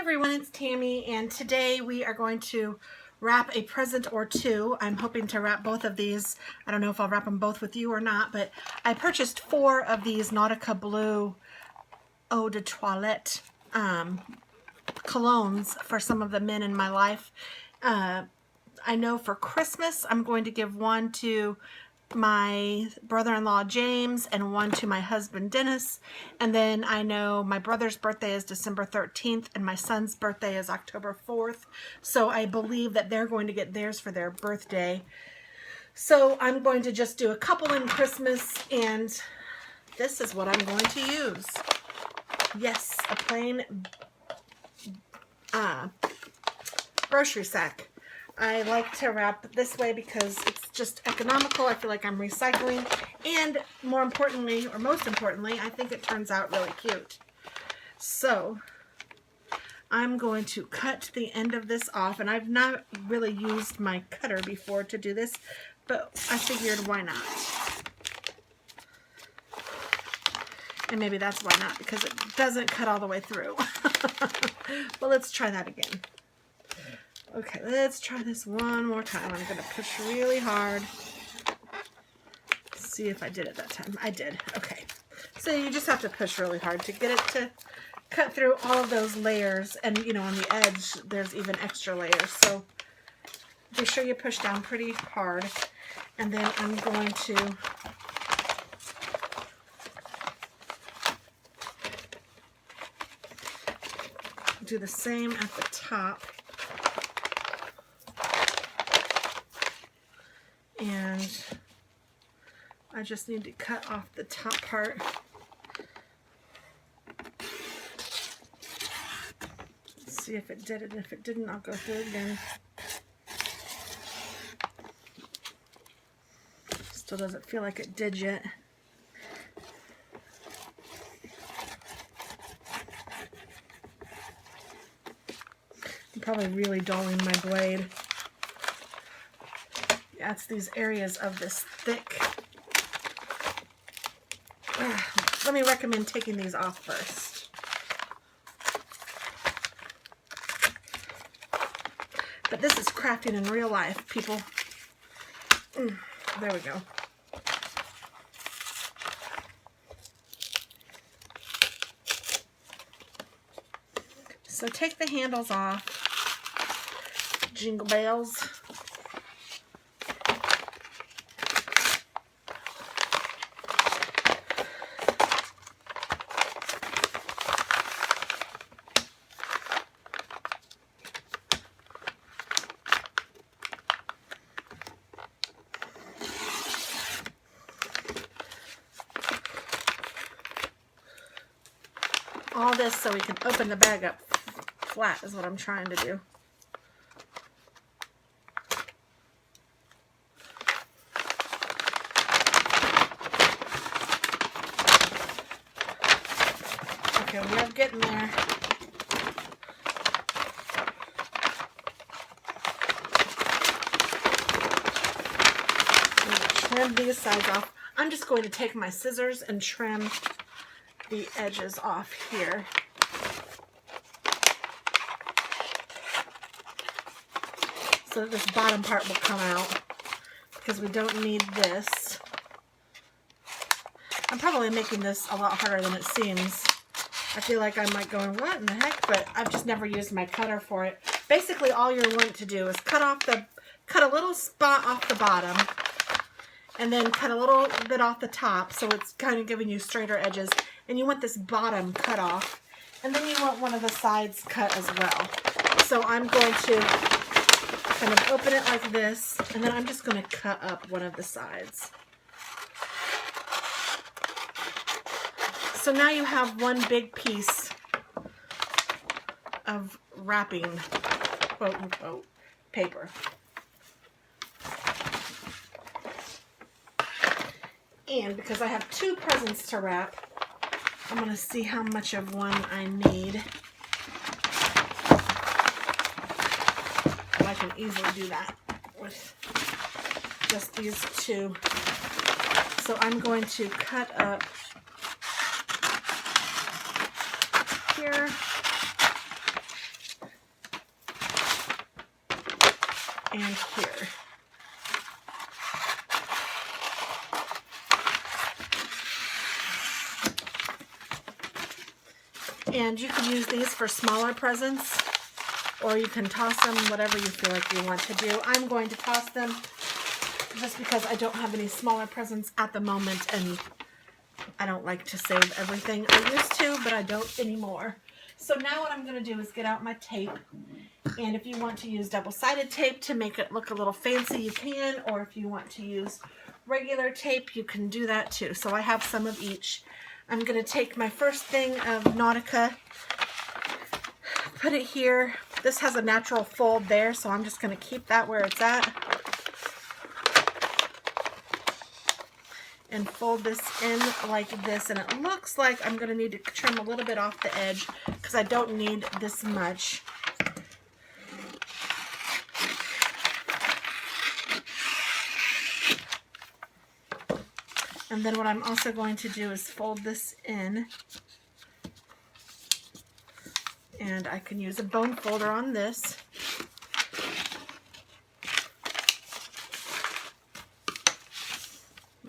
everyone, it's Tammy, and today we are going to wrap a present or two. I'm hoping to wrap both of these. I don't know if I'll wrap them both with you or not, but I purchased 4 of these Nautica Blue Eau de Toilette colognes for some of the men in my life. I know for Christmas I'm going to give one to my brother-in-law James and one to my husband Dennis, and then I know my brother's birthday is December 13th and my son's birthday is October 4th, so I believe that they're going to get theirs for their birthday. So I'm going to just do a couple in Christmas, and this is what I'm going to use. Yes, a plain grocery sack. I like to wrap this way because it's just economical. I feel like I'm recycling, and more importantly, or most importantly, I think it turns out really cute. So I'm going to cut the end of this off, and I've not really used my cutter before to do this, but I figured why not? And maybe that's why not, because it doesn't cut all the way through. Well, let's try that again. Okay, let's try this one more time. I'm going to push really hard. See if I did it that time. I did. Okay. So you just have to push really hard to get it to cut through all of those layers. And, you know, on the edge, there's even extra layers. So be sure you push down pretty hard. And then I'm going to do the same at the top. And I just need to cut off the top part. Let's see if it did it. If it didn't, I'll go through it again. Still doesn't feel like it did yet. I'm probably really dulling my blade. Yeah, it's these areas of this thick. Let me recommend taking these off first. But this is crafting in real life, people. There we go. So take the handles off. Jingle bells. All this so we can open the bag up flat is what I'm trying to do. Okay, we are getting there. I'm going to trim these sides off. I'm just going to take my scissors and trim the edges off here. So that this bottom part will come out, because we don't need this. I'm probably making this a lot harder than it seems. I feel like I'm like going, what in the heck? But I've just never used my cutter for it. Basically, all you're wanting to do is cut a little spot off the bottom, and then cut a little bit off the top, so it's kind of giving you straighter edges. And you want this bottom cut off, and then you want one of the sides cut as well. So I'm going to kind of open it like this, and then I'm just going to cut up one of the sides. So now you have one big piece of wrapping, quote unquote, paper. And because I have 2 presents to wrap, I'm going to see how much of one I need. I can easily do that with just these 2. So I'm going to cut up here and here. And you can use these for smaller presents, or you can toss them, whatever you feel like you want to do. I'm going to toss them just because I don't have any smaller presents at the moment, and I don't like to save everything. I used to, but I don't anymore. So now what I'm going to do is get out my tape. And if you want to use double-sided tape to make it look a little fancy, you can. Or if you want to use regular tape, you can do that too. So I have some of each. I'm going to take my first thing of Nautica, put it here. This has a natural fold there, so I'm just going to keep that where it's at. And fold this in like this. And it looks like I'm going to need to trim a little bit off the edge because I don't need this much. And then what I'm also going to do is fold this in. And I can use a bone folder on this.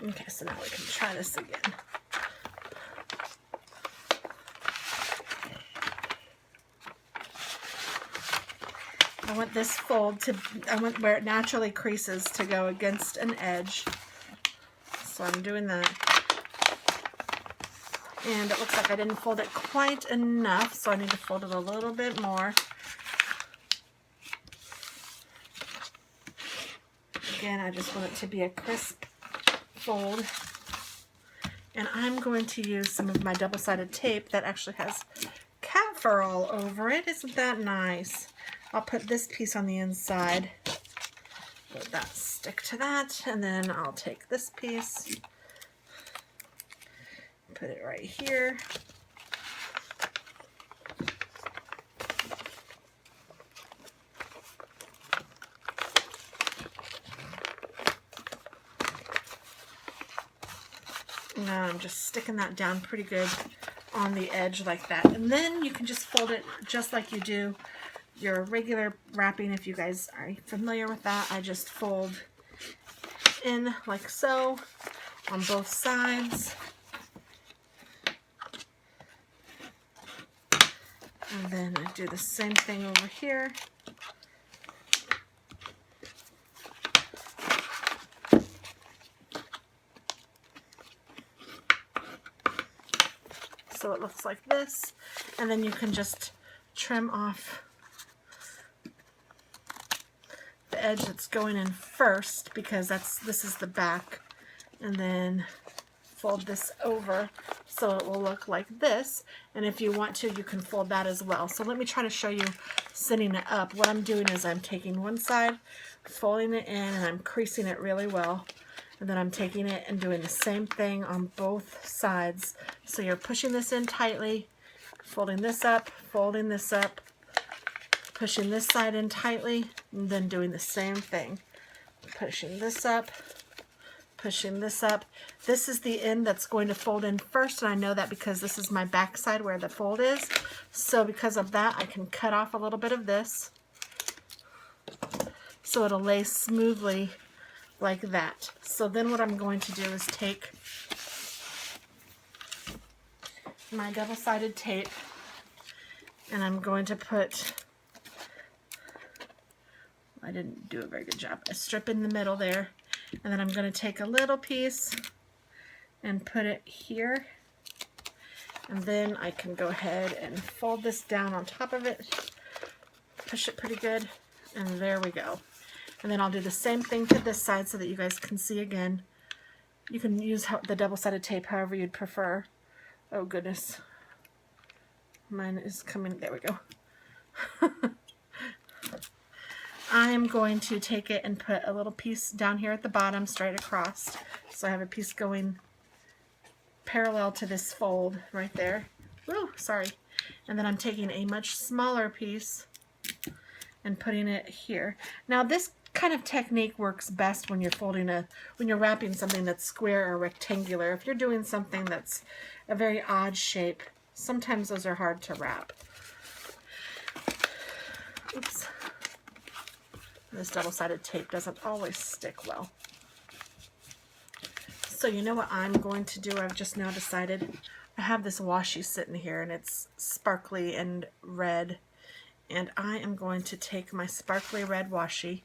Okay, so now we can try this again. I want this fold to, I want where it naturally creases to go against an edge. So I'm doing that. And it looks like I didn't fold it quite enough, so I need to fold it a little bit more. Again, I just want it to be a crisp fold. And I'm going to use some of my double-sided tape that actually has cat fur all over it. Isn't that nice? I'll put this piece on the inside. Let that stick to that, and then I'll take this piece, put it right here. Now I'm just sticking that down pretty good on the edge like that. And then you can just fold it just like you do your regular wrapping. If you guys are familiar with that, I just fold in like so on both sides. And then I do the same thing over here. So it looks like this, and then you can just trim off the edge that's going in first, because this is the back, and then fold this over so it will look like this. And if you want to, you can fold that as well. So let me try to show you setting it up. What I'm doing is I'm taking one side, folding it in, and I'm creasing it really well. And then I'm taking it and doing the same thing on both sides. So you're pushing this in tightly, folding this up, folding this up, pushing this side in tightly, and then doing the same thing. Pushing this up, pushing this up. This is the end that's going to fold in first, and I know that because this is my back side where the fold is. So because of that, I can cut off a little bit of this so it'll lay smoothly like that. So then what I'm going to do is take my double-sided tape, and I'm going to put, I didn't do a very good job, a strip in the middle there, and then I'm going to take a little piece and put it here, and then I can go ahead and fold this down on top of it, push it pretty good, and there we go. And then I'll do the same thing to this side so that you guys can see again. You can use the double-sided tape however you'd prefer. Oh goodness. Mine is coming, there we go. I'm going to take it and put a little piece down here at the bottom straight across. So I have a piece going parallel to this fold right there. Woo, sorry. And then I'm taking a much smaller piece and putting it here. Now this kind of technique works best when you're when you're wrapping something that's square or rectangular. If you're doing something that's a very odd shape, sometimes those are hard to wrap. Oops. This double-sided tape doesn't always stick well. So you know what I'm going to do? I've just now decided. I have this washi sitting here and it's sparkly and red. And I am going to take my sparkly red washi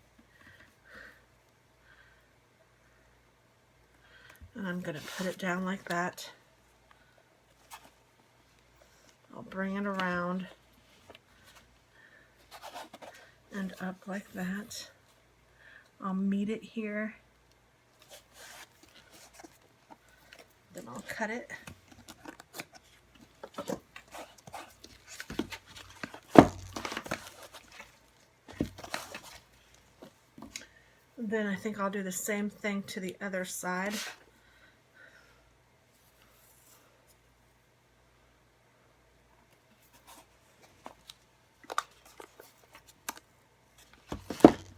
and I'm going to put it down like that. I'll bring it around and up like that. I'll meet it here. Then I'll cut it. Then I think I'll do the same thing to the other side.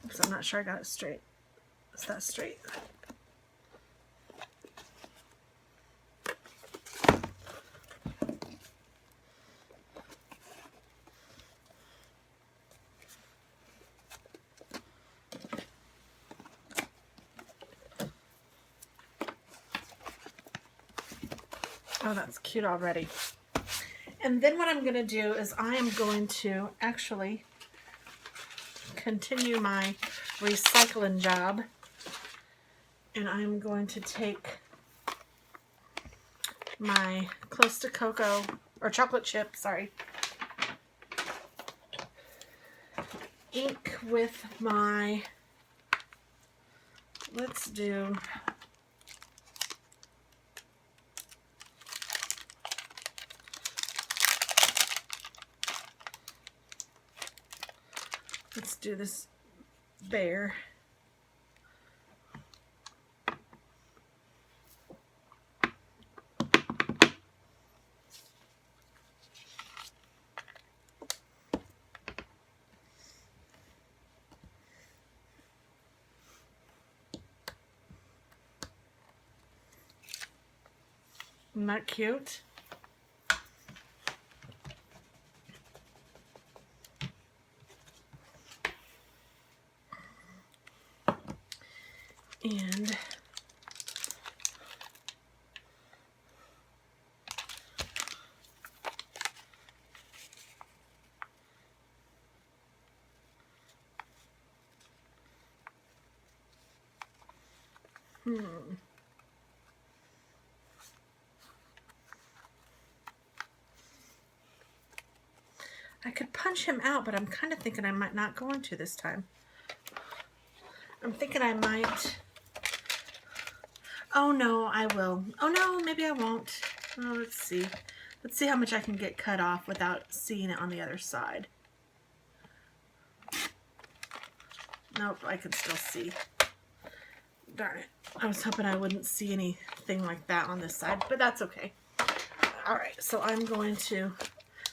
Oops, I'm not sure I got it straight. Is that straight? Oh, that's cute already. And then what I'm going to do is I am going to actually continue my recycling job. And I'm going to take my close to cocoa, or chocolate chip, sorry, ink with my, let's do, this bear. Isn't that cute? And I could punch him out, but I'm kind of thinking I might not go into this time. I'm thinking I might. Oh no, I will. Oh no, maybe I won't. Oh, let's see. Let's see how much I can get cut off without seeing it on the other side. Nope, I can still see. Darn it. I was hoping I wouldn't see anything like that on this side, but that's okay. Alright, so I'm going to,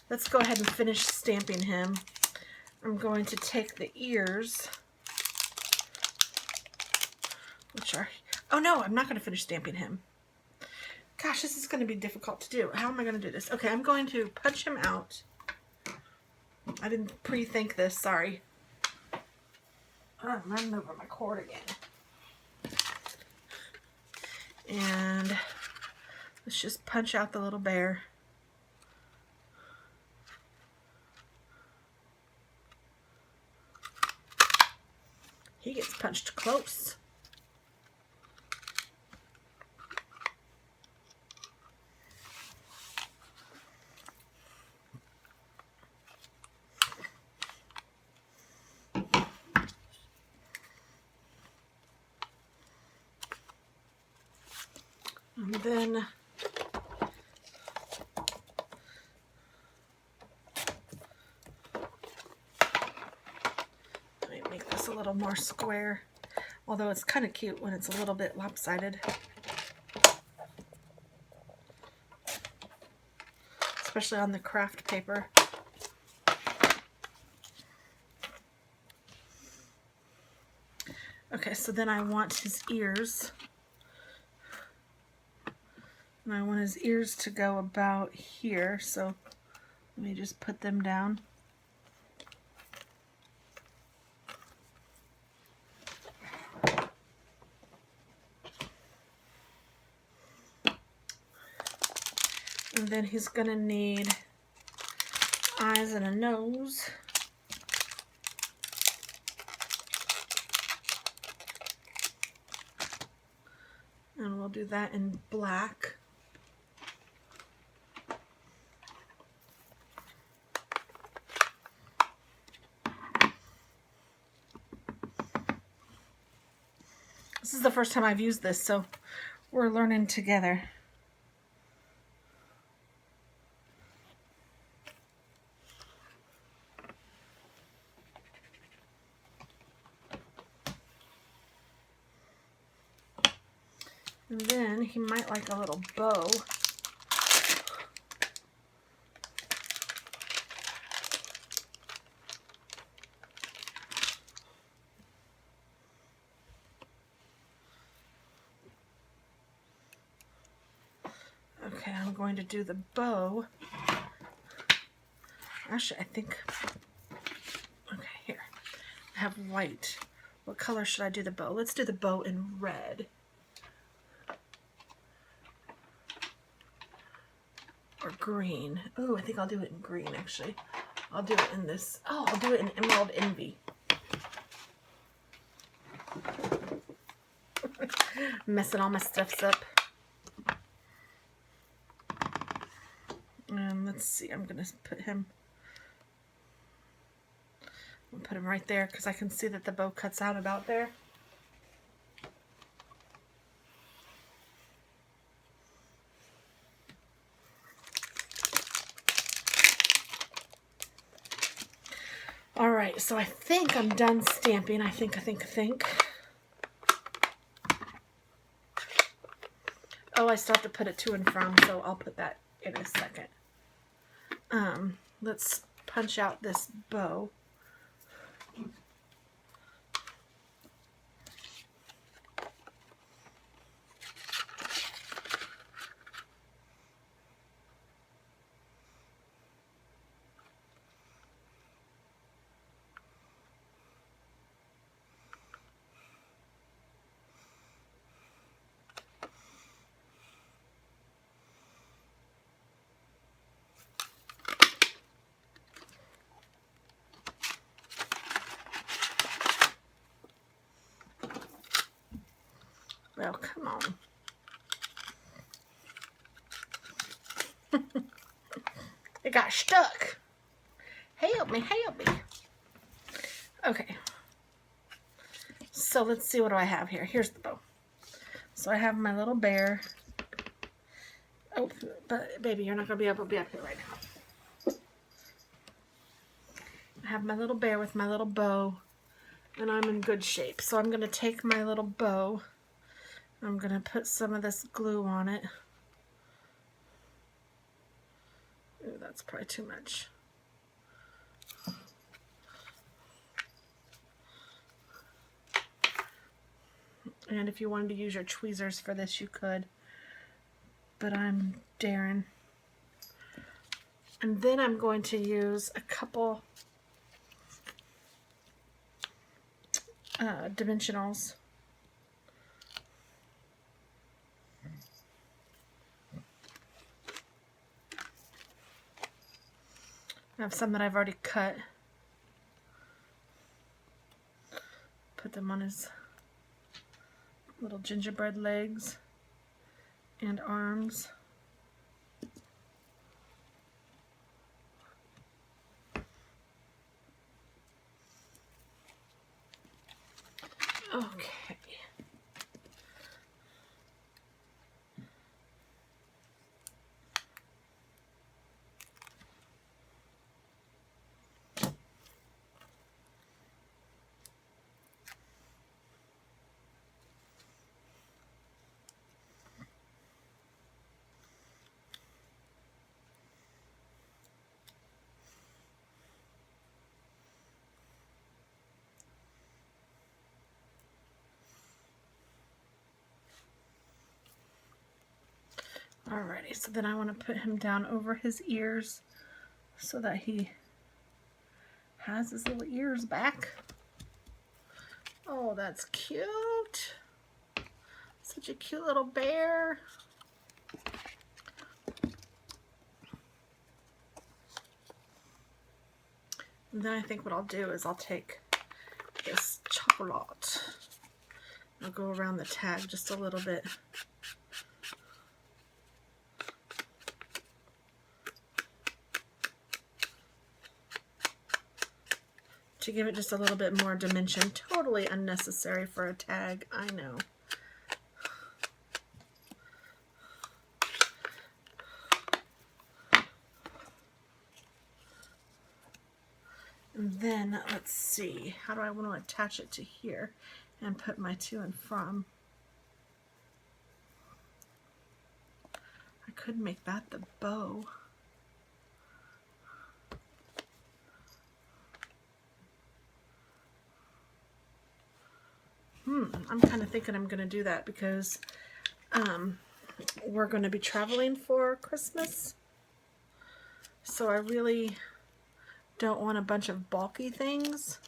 let's go ahead and finish stamping him. I'm going to take the ears, which are, oh no, I'm not going to finish stamping him. Gosh, this is going to be difficult to do. How am I going to do this? Okay, I'm going to punch him out. I didn't pre-think this, sorry. I'm running over my cord again. And let's just punch out the little bear. He gets punched close. And then let me make this a little more square, although it's kind of cute when it's a little bit lopsided, especially on the craft paper. Okay, so then I want his ears. And I want his ears to go about here, so let me just put them down. And then he's going to need eyes and a nose. And we'll do that in black. This is the first time I've used this, so we're learning together. And then he might like a little bow. Okay, I'm going to do the bow. Actually, I think, okay, here. I have white. What color should I do the bow? Let's do the bow in red. Or green. Oh, I think I'll do it in green, actually. I'll do it in this. Oh, I'll do it in Emerald Envy. Messing all my stuffs up. Let's see, I'm going to put him right there because I can see that the bow cuts out about there. All right, so I think I'm done stamping. I think. Oh, I still have to put it to and from, so I'll put that in a second. Let's punch out this bow. Well, come on. It got stuck. Help me, help me. Okay. So let's see, what do I have here? Here's the bow. So I have my little bear. Oh, but baby, you're not going to be able to be up here right now. I have my little bear with my little bow, and I'm in good shape. So I'm going to take my little bow. I'm going to put some of this glue on it. Ooh, that's probably too much. And if you wanted to use your tweezers for this, you could. But I'm daring. And then I'm going to use a couple dimensionals. I have some that I've already cut. Put them on his little gingerbread legs and arms. Okay. Alrighty, so then I want to put him down over his ears so that he has his little ears back. Oh, that's cute. Such a cute little bear. And then I think what I'll do is I'll take this chocolate. I'll go around the tag just a little bit. To give it just a little bit more dimension. Totally unnecessary for a tag, I know. And then, let's see, how do I want to attach it to here and put my to and from? I could make that the bow. I'm kind of thinking I'm going to do that because we're going to be traveling for Christmas. So I really don't want a bunch of bulky things.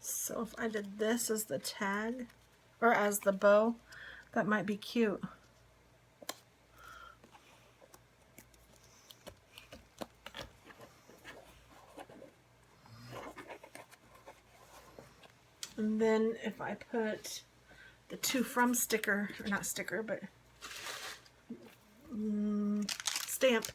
So if I did this as the tag, or as the bow, that might be cute. And then if I put the to from sticker, or not sticker, but stamp.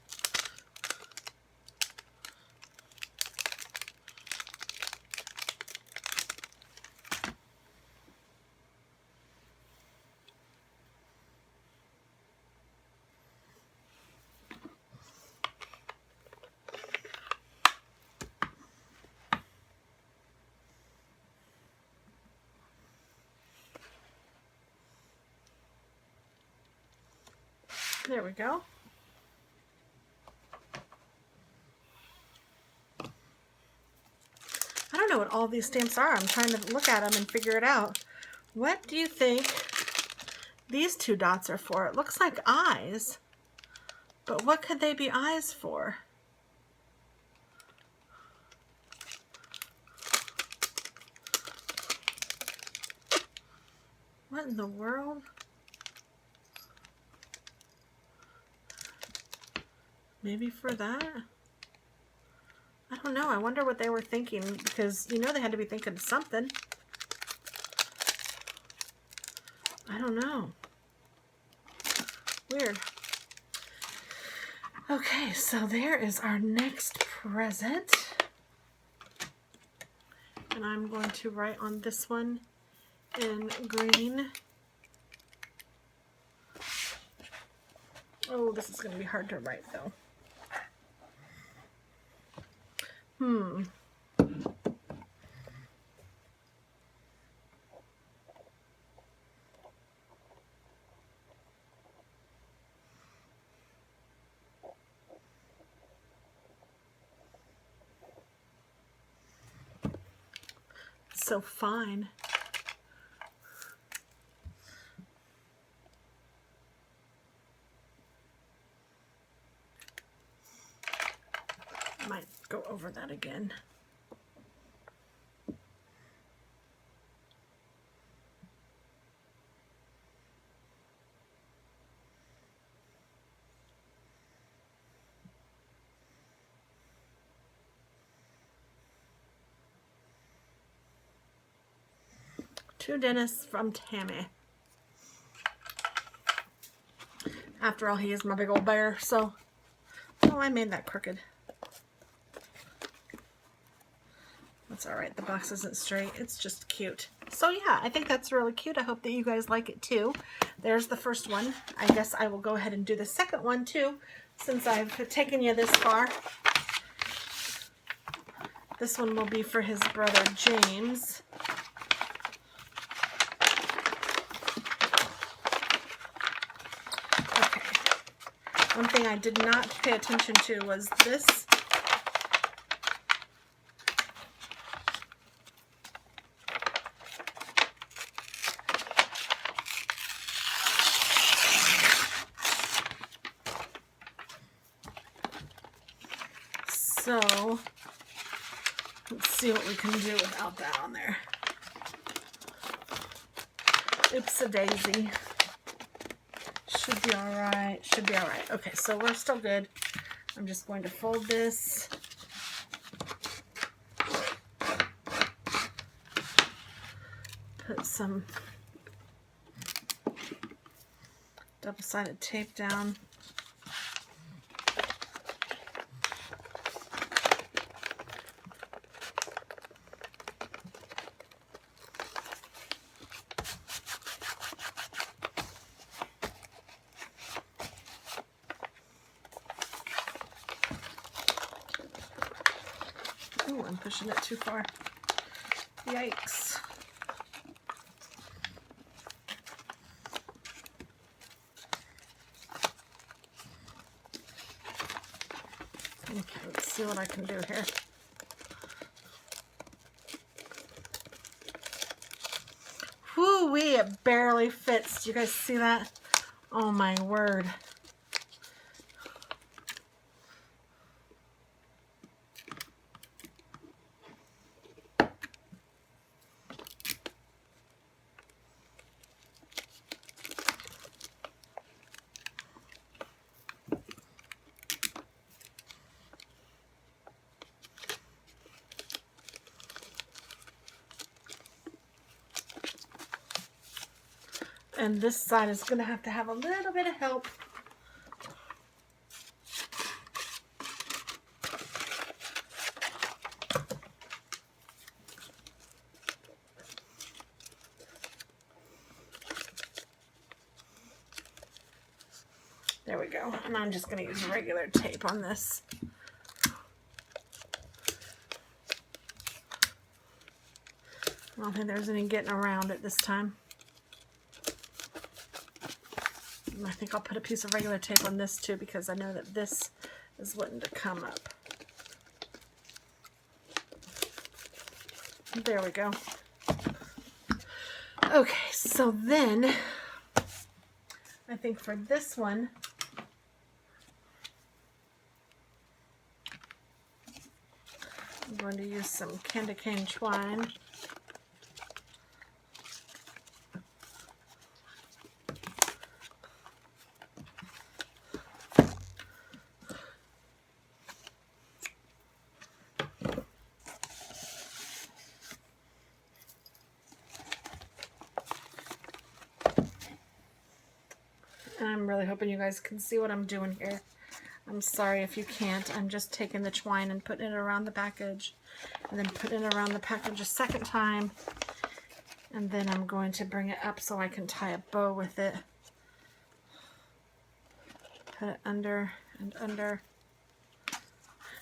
There we go. I don't know what all these stamps are. I'm trying to look at them and figure it out. What do you think these two dots are for? It looks like eyes, but what could they be eyes for? What in the world? Maybe for that? I don't know. I wonder what they were thinking, because you know they had to be thinking of something. I don't know. Weird. Okay, so there is our next present. And I'm going to write on this one in green. Oh, this is going to be hard to write though. So fine. Might go over that again. To Dennis from Tammy. After all, he is my big old bear, so... Oh, I made that crooked. That's alright, the box isn't straight, it's just cute. So yeah, I think that's really cute. I hope that you guys like it too. There's the first one. I guess I will go ahead and do the second one too, since I've taken you this far. This one will be for his brother James. One thing I did not pay attention to was this. So Let's see what we can do without that on there. Oops-a-daisy. Should be all right. Should be all right. Okay, so we're still good. I'm just going to fold this. Put some double-sided tape down. Ooh, I'm pushing it too far. Yikes. Okay, let's see what I can do here. Whoo-wee, it barely fits. Do you guys see that? Oh my word. And this side is going to have a little bit of help. There we go. And I'm just going to use regular tape on this. I don't think there's any getting around it this time. I think I'll put a piece of regular tape on this too, because I know that this is wanting to come up. There we go. Okay, so then I think for this one, I'm going to use some candy cane twine. And I'm really hoping you guys can see what I'm doing here. I'm sorry if you can't. I'm just taking the twine and putting it around the package, and then putting it around the package a second time, and then I'm going to bring it up so I can tie a bow with it. Put it under and under.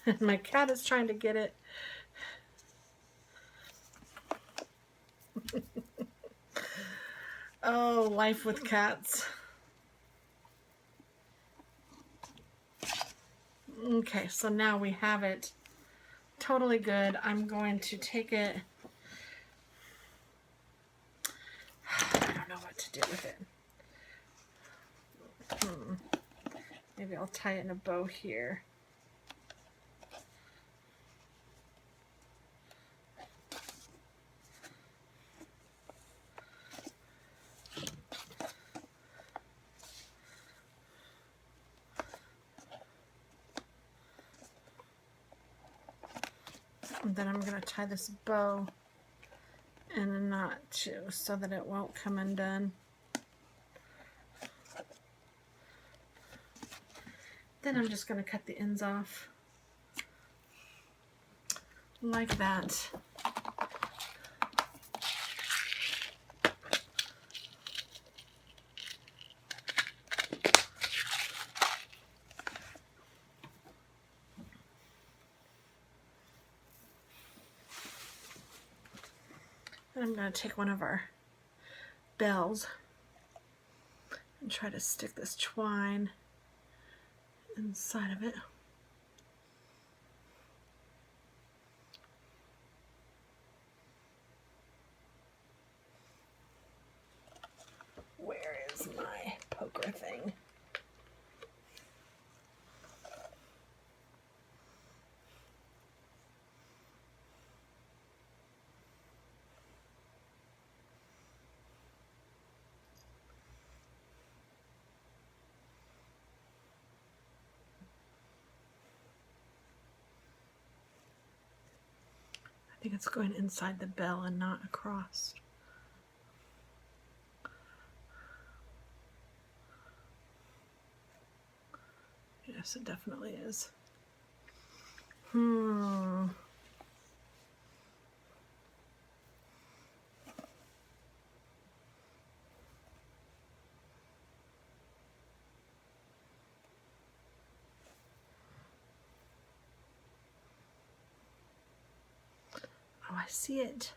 And my cat is trying to get it. Oh, life with cats. Okay, so now we have it totally good. I'm going to take it. I don't know what to do with it. Maybe I'll tie it in a bow here. And then I'm going to tie this bow in a knot too, so that it won't come undone. Then I'm just going to cut the ends off like that. And I'm going to take one of our bells and try to stick this twine inside of it. Where is my poker thing? think it's going inside the bell and not across. Yes, it definitely is. Oh, I see it.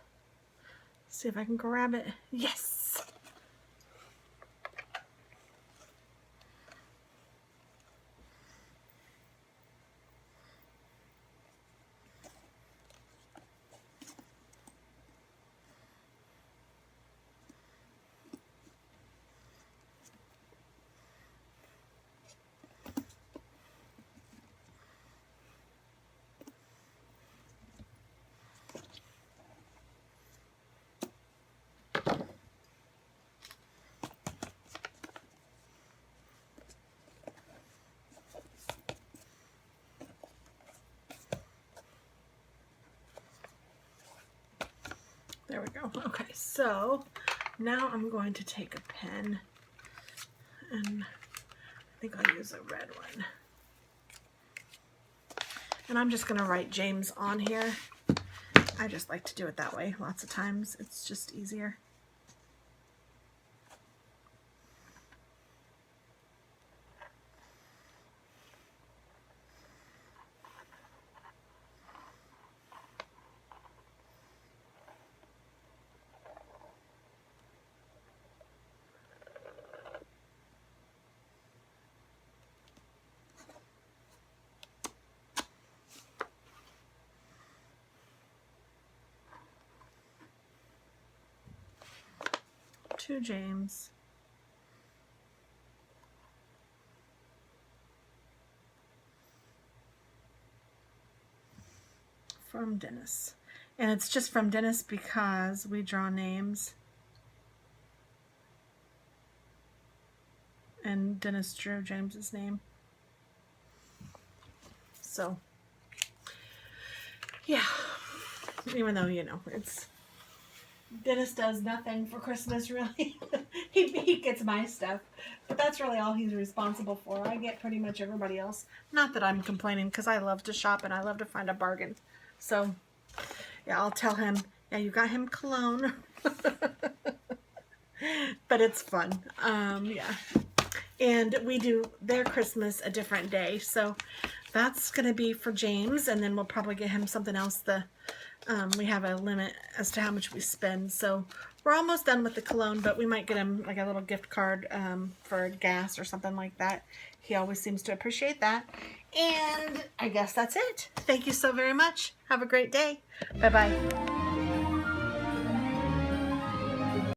See if I can grab it. Yes! There we go. Okay, so now I'm going to take a pen, and I think I'll use a red one. And I'm just going to write James on here. I just like to do it that way lots of times. It's just easier. To James. From Dennis. And it's just from Dennis because we draw names. And Dennis drew James's name. So, yeah. Even though, you know, it's Dennis does nothing for Christmas, really. he gets my stuff. But that's really all he's responsible for. I get pretty much everybody else. Not that I'm complaining, because I love to shop and I love to find a bargain. So, yeah, I'll tell him, yeah, you got him cologne. But it's fun. Yeah. And we do their Christmas a different day. So that's going to be for James. And then we'll probably get him something else. We have a limit as to how much we spend. So we're almost done with the cologne, but we might get him like a little gift card for gas or something like that. He always seems to appreciate that. And I guess that's it. Thank you so very much. Have a great day. Bye-bye.